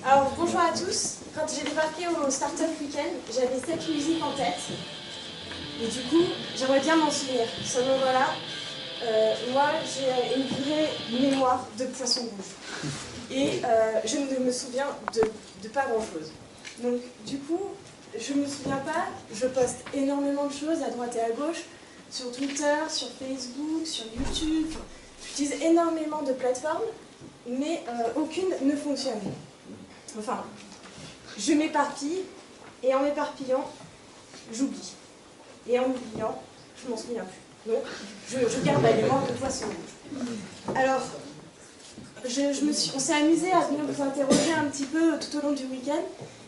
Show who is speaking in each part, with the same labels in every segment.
Speaker 1: Alors bonjour à tous, quand j'ai débarqué au Startup Weekend, j'avais cette musique en tête et du coup j'aimerais bien m'en souvenir. Ce moment-là, moi j'ai une vraie mémoire de poisson rouge et je ne me souviens de pas grand-chose. Donc du coup, je ne me souviens pas, je poste énormément de choses à droite et à gauche, sur Twitter, sur Facebook, sur YouTube. J'utilise énormément de plateformes, mais aucune ne fonctionne. Enfin, je m'éparpille, et en m'éparpillant, j'oublie. Et en oubliant, je m'en souviens plus. Donc, je garde la mémoire de poisson rouge. Alors, on s'est amusé à venir vous interroger un petit peu tout au long du week-end.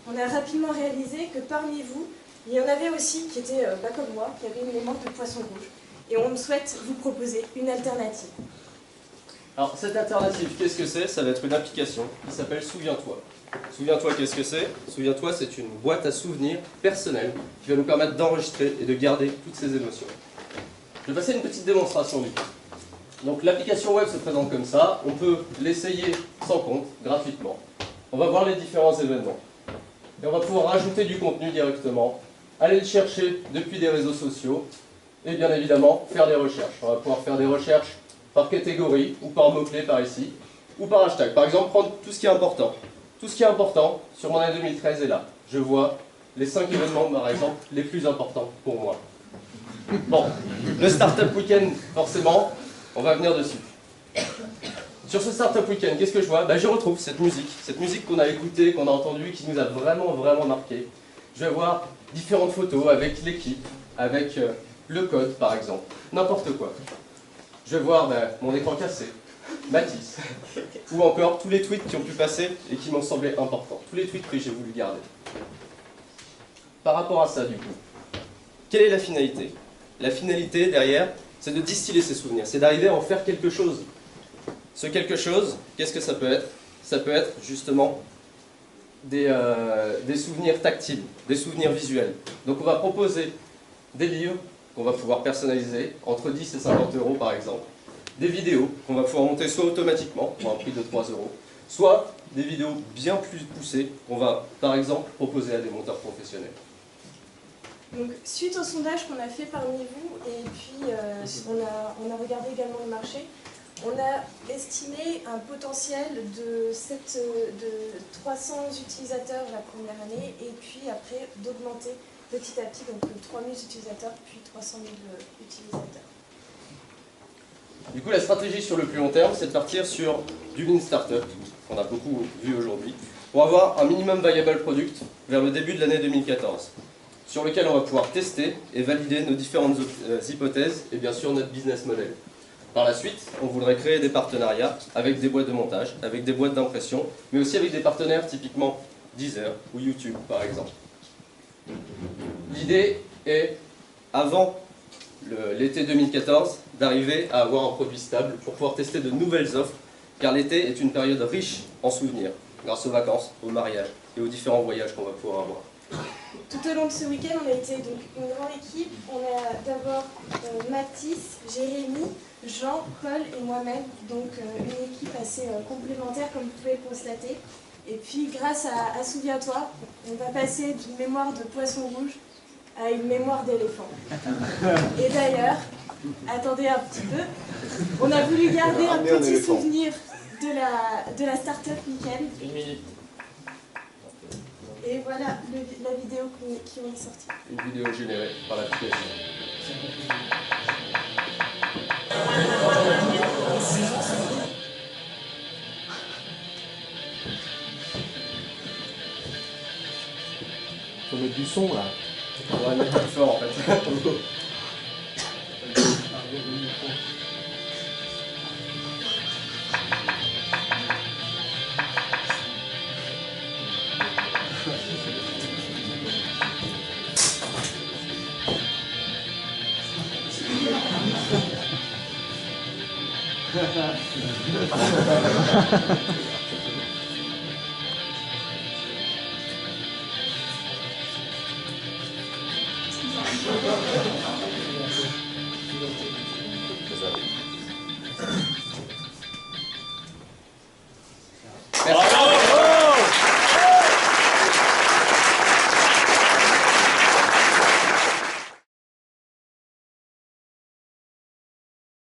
Speaker 1: On a rapidement réalisé que parmi vous, il y en avait aussi qui étaient pas comme moi, qui avaient une mémoire de poisson rouge. Et on souhaite vous proposer une alternative.
Speaker 2: Alors, cette alternative, qu'est-ce que c'est? Ça va être une application qui s'appelle Souviens-toi. Souviens-toi, qu'est-ce que c'est? Souviens-toi, c'est une boîte à souvenirs personnelle qui va nous permettre d'enregistrer et de garder toutes ces émotions. Je vais passer une petite démonstration du coup. Donc, l'application web se présente comme ça. On peut l'essayer sans compte, gratuitement. On va voir les différents événements. Et on va pouvoir rajouter du contenu directement, aller le chercher depuis des réseaux sociaux et bien évidemment faire des recherches. On va pouvoir faire des recherches par catégorie ou par mots-clés par ici, ou par hashtag. Par exemple, prendre tout ce qui est important. Tout ce qui est important sur mon année 2013 est là. Je vois les 5 événements, par exemple, les plus importants pour moi. Bon, le Startup Weekend, forcément, on va venir dessus. Sur ce Startup Weekend, qu'est-ce que je vois? Je retrouve cette musique qu'on a écoutée, qu'on a entendue, qui nous a vraiment marqué. Je vais voir différentes photos avec l'équipe, avec le code par exemple, n'importe quoi. Je vais voir mon écran cassé, Mathis, ou encore tous les tweets qui ont pu passer et qui m'ont semblé importants, tous les tweets que j'ai voulu garder. Par rapport à ça du coup, quelle est la finalité? La finalité derrière, c'est de distiller ces souvenirs, c'est d'arriver à en faire quelque chose. Ce quelque chose, qu'est-ce que ça peut être? Ça peut être justement des souvenirs tactiles, des souvenirs visuels. Donc on va proposer des livres qu'on va pouvoir personnaliser, entre 10 et 50 € par exemple. Des vidéos qu'on va pouvoir monter soit automatiquement, pour un prix de 3 €, soit des vidéos bien plus poussées qu'on va par exemple proposer à des monteurs professionnels.
Speaker 1: Donc, suite au sondage qu'on a fait parmi vous, et puis on a regardé également le marché, on a estimé un potentiel de 300 utilisateurs la première année, et puis après d'augmenter petit à petit, donc 3000 utilisateurs, puis 300 000 utilisateurs.
Speaker 2: Du coup, la stratégie sur le plus long terme, c'est de partir sur du Lean Startup, qu'on a beaucoup vu aujourd'hui, pour avoir un minimum viable product vers le début de l'année 2014, sur lequel on va pouvoir tester et valider nos différentes hypothèses et bien sûr notre business model. Par la suite, on voudrait créer des partenariats avec des boîtes de montage, avec des boîtes d'impression, mais aussi avec des partenaires typiquement Deezer ou YouTube par exemple. L'idée est, avant l'été 2014, d'arriver à avoir un produit stable pour pouvoir tester de nouvelles offres, car l'été est une période riche en souvenirs, grâce aux vacances, aux mariages et aux différents voyages qu'on va pouvoir avoir.
Speaker 1: Tout au long de ce week-end, on a été donc une grande équipe. On a d'abord Mathis, Jérémy, Jean, Paul et moi-même, donc une équipe assez complémentaire comme vous pouvez le constater. Et puis grâce à Souviens-toi, on va passer d'une mémoire de poisson rouge à une mémoire d'éléphant. Et d'ailleurs, attendez un petit peu, on a voulu garder un petit souvenir de la Startup Weekend. Et voilà la vidéo qui en est sortie.
Speaker 2: Une vidéo générée par l'application.
Speaker 3: Faut mettre du son là.
Speaker 2: On va mettre plus fort en fait.